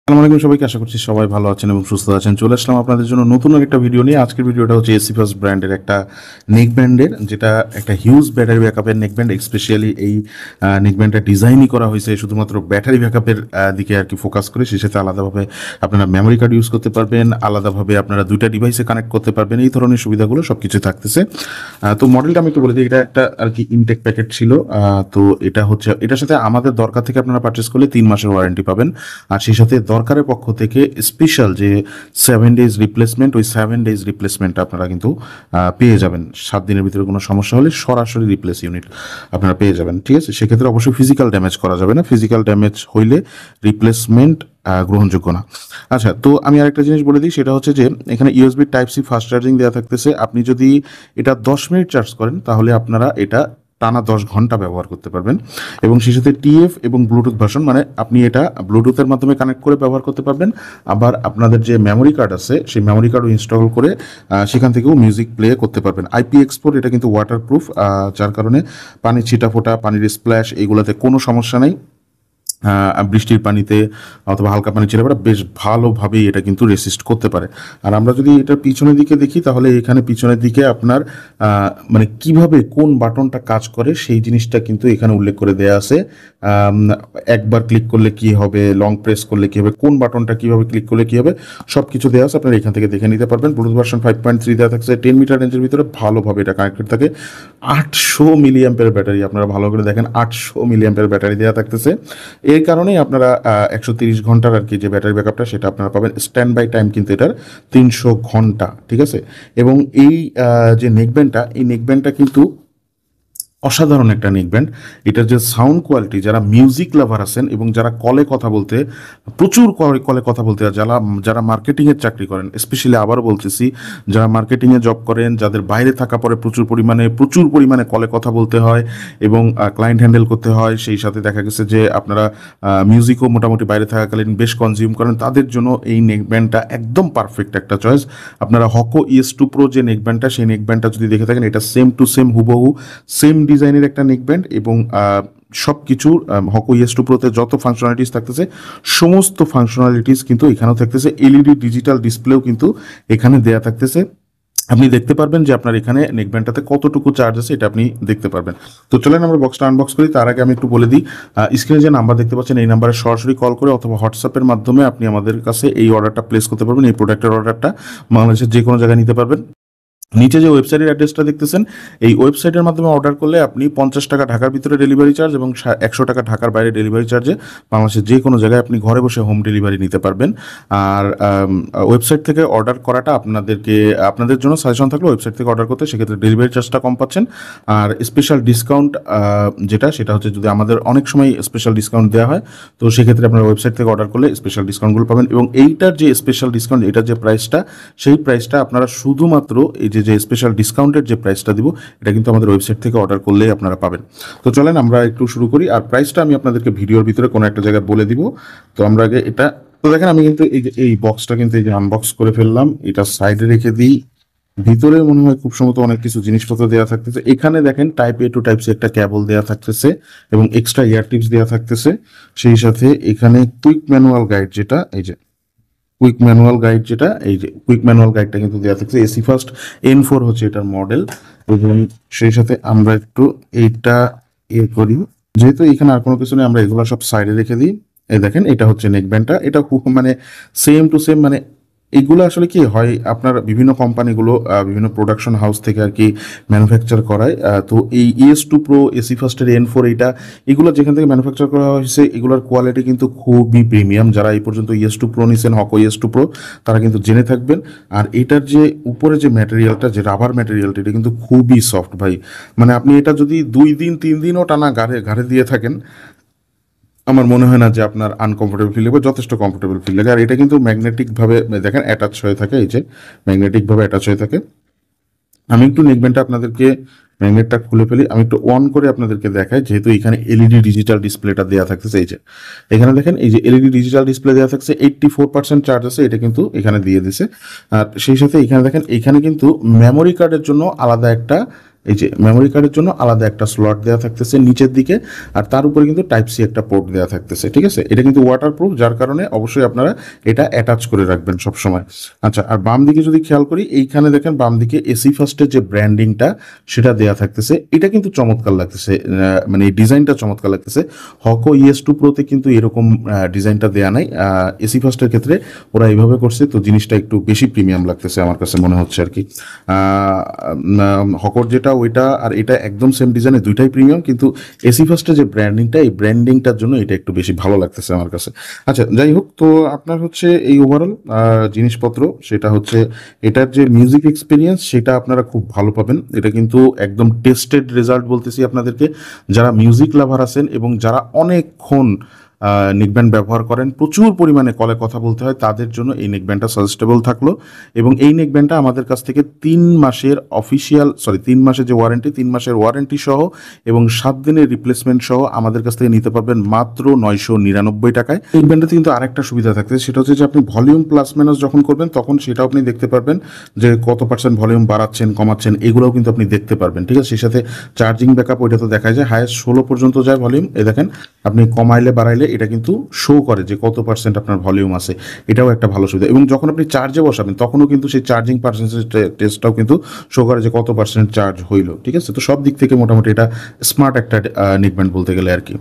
আসসালামু আলাইকুম সবাইকে, আশা করছি সবাই ভালো আছেন এবং সুস্থ আছেন। চলে আসলাম আপনাদের জন্য নতুন একটা ভিডিও নিয়ে। আজকের ভিডিওটা হচ্ছে এসি ফার্স্ট ব্র্যান্ডের একটা নেক ব্যান্ডের, যেটা একটা হিউজ ব্যাটারি ব্যাকআপের নেক ব্যান্ড। স্পেশালি এই নেক ব্যান্ডটা ডিজাইনই করা হয়েছে শুধুমাত্র ব্যাটারি ব্যাকআপের দিকে আর কি ফোকাস করে। সেই সাথে আলাদাভাবে আপনারা মেমোরি কার্ড ইউজ করতে পারবেন, আলাদাভাবে আপনারা দুইটা ডিভাইসে কানেক্ট করতে পারবেন, এই ধরনের সুবিধাগুলো সব কিছু থাকতেছে। তো মডেলটা আমি একটু বলে দিই, এটা একটা আর কি ইনটেক প্যাকেট ছিল। তো এটা হচ্ছে, এটার সাথে আমাদের দরকার থেকে আপনারা পারচেস করলে 3 মাসের ওয়ারেন্টি পাবেন। আর সেই সাথে দরকারের পক্ষ থেকে স্পেশাল যে 7 ডেজ রিপ্লেসমেন্ট, ওই 7 ডেজ রিপ্লেসমেন্টটা আপনারা কিন্তু পেয়ে যাবেন। 7 দিনের ভিতরে কোনো সমস্যা হলে সরাসরি রিপ্লেস ইউনিট আপনারা পেয়ে যাবেন। ঠিক আছে, সেক্ষেত্রে অবশ্যই ফিজিক্যাল ড্যামেজ করা যাবে না। ফিজিক্যাল ড্যামেজ হইলে রিপ্লেসমেন্ট গ্রহণযোগ্য না। আচ্ছা, তো আমি আরেকটা জিনিস বলে দিই, সেটা হচ্ছে যে এখানে USB type C fast charging দেওয়া থাকতেছে। আপনি যদি এটা 10 মিনিট চার্জ করেন তাহলে আপনারা এটা টানা 10 ঘন্টা ব্যবহার করতে পারবেন। এবং সেই সাথে টিএফ এবং ব্লুটুথ ভার্সন, মানে আপনি এটা ব্লুটুথের মাধ্যমে কানেক্ট করে ব্যবহার করতে পারবেন। আবার আপনাদের যে মেমোরি কার্ড আছে সেই মেমোরি কার্ডও ইনস্টল করে সেখান থেকেও মিউজিক প্লে করতে পারবেন। আইপি এক্সপোর্ট, এটা কিন্তু ওয়াটারপ্রুফ, যার কারণে পানির ছিটাফোঁটা, পানির স্প্ল্যাশ, এইগুলোতে কোনো সমস্যা নেই। বৃষ্টির পানিতে অথবা হালকা পানি ছেড়ে বেশ ভালোভাবেই এটা কিন্তু রেসিস্ট করতে পারে। আর আমরা যদি এটার পিছনের দিকে দেখি তাহলে এখানে পিছনের দিকে আপনার মানে কিভাবে কোন বাটনটা কাজ করে সেই জিনিসটা কিন্তু এখানে উল্লেখ করে দেয়া আছে। একবার ক্লিক করলে কি হবে, লং প্রেস করলে কি হবে, কোন বাটনটা কিভাবে ক্লিক করলে কি হবে, সব কিছু দেওয়া আছে। আপনারা এখান থেকে দেখে নিতে পারবেন। ব্লুটুথ ভার্সন 5.3 দেওয়া থাকছে। 10 মিটার রেঞ্জের ভিতরে ভালোভাবে এটা কানেক্টেড থাকে। 800 মিলিঅ্যাম্পের ব্যাটারি, আপনারা ভালো করে দেখেন, 800 মিলিঅ্যাম্পের ব্যাটারি দেওয়া থাকতেছে। এই কারণেই আপনারা 130 ঘন্টার আর কি যে ব্যাটারি ব্যাকআপটা সেটা আপনারা পাবেন। স্ট্যান্ড বাই টাইম কিন্তু এটার 300 ঘন্টা। ঠিক আছে, এবং এই যে নেকব্যান্ডটা, এই নেকব্যান্ডটা কিন্তু অসাধারণ একটা নেকব্যান্ড। এটার যে সাউন্ড কোয়ালিটি, যারা মিউজিক লাভার আছেন এবং যারা কলে কথা বলতে, প্রচুর কলে কথা বলতে, যারা যারা মার্কেটিংয়ের চাকরি করেন, স্পেশালি আবারও বলতেছি, যারা মার্কেটিংয়ে জব করেন, যাদের বাইরে থাকা পরে প্রচুর পরিমাণে কলে কথা বলতে হয় এবং ক্লায়েন্ট হ্যান্ডেল করতে হয়, সেই সাথে দেখা গেছে যে আপনারা মিউজিকও মোটামুটি বাইরে থাকাকালীন বেশ কনজিউম করেন, তাদের জন্য এই নেকব্যান্ডটা একদম পারফেক্ট একটা চয়েস। আপনারা হকো ES2 Pro যে নেকব্যান্ডটা, সেই নেকব্যান্ডটা যদি দেখে থাকেন, এটা সেম টু সেম হুবহু সেম ডিজাইনের একটা নেকব্যান্ড। এবং সব কিছু হকো ES2 Pro তে যত ফাংশনালিটিস থাকতেছে সমস্ত ফাংশনালিটিস কিন্তু এখানেও থাকতেছে। এলইডি ডিজিটাল ডিসপ্লেও কিন্তু এখানে দেয়া থাকতেছে। আপনি দেখতে পারবেন যে আপনার এখানে নেকব্যান্ডটাতে কতটুকু চার্জ আছে, এটা আপনি দেখতে পারবেন। তো চলেন আমরা বক্সটা আনবক্স করি। তার আগে আমি একটু বলে দিই, স্ক্রিনে যে নাম্বার দেখতে পাচ্ছেন এই নাম্বারে সরাসরি কল করে অথবা হোয়াটসঅ্যাপের মাধ্যমে আপনি আমাদের কাছে এই অর্ডারটা প্লেস করতে পারবেন। এই প্রোডাক্টের অর্ডারটা বাংলাদেশের যে কোনো জায়গায় নিতে পারবেন। নিচে যে ওয়েবসাইটের অ্যাড্রেসটা দেখতেছেন, এই ওয়েবসাইটের মাধ্যমে অর্ডার করলে আপনি 50 টাকা ঢাকার ভিতরে ডেলিভারি চার্জ এবং 100 টাকা ঢাকার বাইরে ডেলিভারি চার্জে বাংলাদেশের যে কোনো জায়গায় আপনি ঘরে বসে হোম ডেলিভারি নিতে পারবেন। আর ওয়েবসাইট থেকে অর্ডার করাটা আপনাদের জন্য সাজেশন থাকলে ওয়েবসাইট থেকে অর্ডার করতে, সেক্ষেত্রে ডেলিভারি চার্জটা কম পাচ্ছেন। আর স্পেশাল ডিসকাউন্ট সেটা হচ্ছে, যদি আমাদের অনেক সময় স্পেশাল ডিসকাউন্ট দেওয়া হয়, তো সেক্ষেত্রে আপনারা ওয়েবসাইট থেকে অর্ডার করলে স্পেশাল ডিসকাউন্টগুলো পাবেন। এবং এইটার যে স্পেশাল ডিসকাউন্ট, এটার যে প্রাইসটা, সেই প্রাইসটা আপনারা শুধুমাত্র এই যে স্পেশাল ডিসকাউন্টের যে প্রাইসটা দিব, এটা কিন্তু আমাদের ওয়েবসাইট থেকে অর্ডার করলেই আপনারা পাবেন। তো চলেন আমরা একটু শুরু করি। আর প্রাইসটা আমি আপনাদেরকে ভিডিওর ভিতরে কোনো একটা জায়গায় বলে দিব। তো আমরা আগে এটা, তো দেখেন আমি কিন্তু এই বক্সটা কিন্তু এই যে আনবক্স করে ফেললাম, এটা সাইডে রেখে দিই। ভিতরে মনে হয় খুব সম্ভবত অনেক কিছু জিনিসপত্র দেওয়া থাকতেছে। এখানে দেখেন type A to type C একটা কেবল দেওয়া থাকতেছে এবং এক্সট্রা ইয়ার টিপস দেওয়া থাকতেছে। সেই সাথে এখানে কুইক ম্যানুয়াল গাইড, যেটা এই যে কুইক ম্যানুয়াল গাইড, যেটা এই যে কুইক ম্যানুয়াল গাইডটা কিন্তু দেওয়া থাকছে। এসি ফার্স্ট N4 হচ্ছে এটার মডেল। এবং সেই সাথে আমরা একটু এইটা করি, যেহেতু এখানে আর কোনো কিছু নেই, আমরা এগুলো সব সাইডে রেখে দিই। এই দেখেন, এটা হচ্ছে নেকব্যান্ডটা। এটা মানে সেম টু সেম, মানে এগুলো আসলে কি হয়, আপনার বিভিন্ন কোম্পানিগুলো বিভিন্ন প্রোডাকশন হাউস থেকে আর কি ম্যানুফ্যাকচার করায়। তো এই ES2 Pro, এসি ফার্স্টের N4, এগুলো যেখান থেকে ম্যানুফ্যাকচার করা হয়েছে, এগুলোর কোয়ালিটি কিন্তু খুবই প্রিমিয়াম। যারা এই পর্যন্ত ES2 Pro নিছেন, হকো ES2 Pro, তারা কিন্তু জেনে থাকবেন। আর এটার যে উপরে যে ম্যাটেরিয়ালটা, যে রাবার ম্যাটেরিয়ালটা, এটা কিন্তু খুবই সফট ভাই। মানে আপনি এটা যদি 2 দিন 3 দিনও টানা ঘাড়ে দিয়ে থাকেন, আমার মনে হয় না যে আপনার আনকমফোর্টেবল ফিল লাগবে, যথেষ্ট কমফোর্টেবল ফিল লাগে। আর এটা কিন্তু ম্যাগনেটিকভাবে দেখেন অ্যাটাচ হয়ে থাকে, এই যে ম্যাগনেটিকভাবে অ্যাটাচ হয়ে থাকে। আমি একটু নেকব্যান্ডটা আপনাদেরকে, ম্যাগনেটটা খুলে ফেলি, আমি একটু অন করে আপনাদেরকে দেখাই। যেহেতু এখানে এলইডি ডিজিটাল ডিসপ্লেটা দেওয়া থাকতেছে, এই যে এখানে দেখেন, এই যে এলইডি ডিজিটাল ডিসপ্লে দেওয়া থাকছে। 84% চার্জ আছে, এটা কিন্তু এখানে দিয়ে দিছে। আর সেই সাথে এখানে দেখেন, এখানে কিন্তু মেমোরি কার্ডের জন্য আলাদা একটা এই যে মেমোরি কার্ডের জন্য আলাদা একটা স্লট দেওয়া থাকতেছে নিচের দিকে, আর তার উপরে কিন্তু টাইপ সি একটা পোর্ট দেওয়া থাকতেছে, ঠিক আছে। এটা কিন্তু ওয়াটারপ্রুফ, যার কারণে অবশ্যই আপনারা এটা অ্যাটাচ করে রাখবেন সবসময়। আচ্ছা, আর বাম দিকে যদি খেয়াল করি, এইখানে দেখেন বাম দিকে এসি ফার্স্টের যে ব্র্যান্ডিংটা সেটা দেওয়া থাকতেছে। এটা কিন্তু চমৎকার লাগতেছে, মানে এই ডিজাইনটা চমৎকার লাগতেছে। হকো ES2 প্রোতে কিন্তু এরকম ডিজাইনটা দেওয়া নাই, এসি ফার্স্টের ক্ষেত্রে ওরা এইভাবে করছে, তো জিনিসটা একটু বেশি প্রিমিয়াম লাগতেছে আমার কাছে মনে হচ্ছে আর কি। হকর যেটা ওইটা আর এটা একদম সেম ডিজাইনে, দুইটাই প্রিমিয়াম, কিন্তু এসি ফার্স্টের যে ব্র্যান্ডিংটা, এই ব্র্যান্ডিংটার জন্য এটা একটু বেশি ভালো লাগতেছে আমার কাছে। আচ্ছা, যাই হোক, তো আপনার হচ্ছে এই ওভারঅল জিনিসপত্র, সেটা হচ্ছে এটার যে মিউজিক এক্সপিরিয়েন্স সেটা আপনারা খুব ভালো পাবেন। এটা কিন্তু একদম টেস্টেড রেজাল্ট বলতেছি আপনাদেরকে। যারা মিউজিক লাভার আছেন এবং যারা অনেকক্ষণ নেকব্যান্ড ব্যবহার করেন, প্রচুর পরিমাণে কলে কথা বলতে হয়, তাদের জন্য এই নেকব্যান্ডটা সাজেস্টেবল থাকলো। এবং এই নেকব্যান্ডটা আমাদের কাছ থেকে 3 মাসের অফিসিয়াল 3 মাসের যে ওয়ারেন্টি, 3 মাসের ওয়ারেন্টি সহ এবং 7 দিনের রিপ্লেসমেন্ট সহ আমাদের কাছ থেকে নিতে পারবেন মাত্র 999 টাকায়। এই নেকব্যান্ডটাতে কিন্তু আরেকটা সুবিধা থাকতেছে, সেটা হচ্ছে যে আপনি ভলিউম প্লাস মাইনাস যখন করবেন তখন সেটাও আপনি দেখতে পারবেন, যে কত পার্সেন্ট ভলিউম বাড়াচ্ছেন কমাচ্ছেন, এগুলোও কিন্তু আপনি দেখতে পারবেন, ঠিক আছে। সেই সাথে চার্জিং ব্যাকআপ, ওইটা তো দেখা যায় হায়েস্ট 16 পর্যন্ত যায় ভলিউম। এই দেখেন, আপনি কমাইলে বাড়াইলে এটা কিন্তু শো করে যে কত পার্সেন্ট আপনার ভলিউম আছে, এটাও একটা ভালো সুবিধা। এবং যখন আপনি চার্জে বসাবেন তখনও কিন্তু সেই চার্জিং পার্সেন্টেজ টেস্টটাও কিন্তু শো করে যে কত পার্সেন্ট চার্জ হইলো, ঠিক আছে। তো সব দিক থেকে মোটামুটি এটা স্মার্ট একটা নেকব্যান্ড বলতে গেলে আর কি।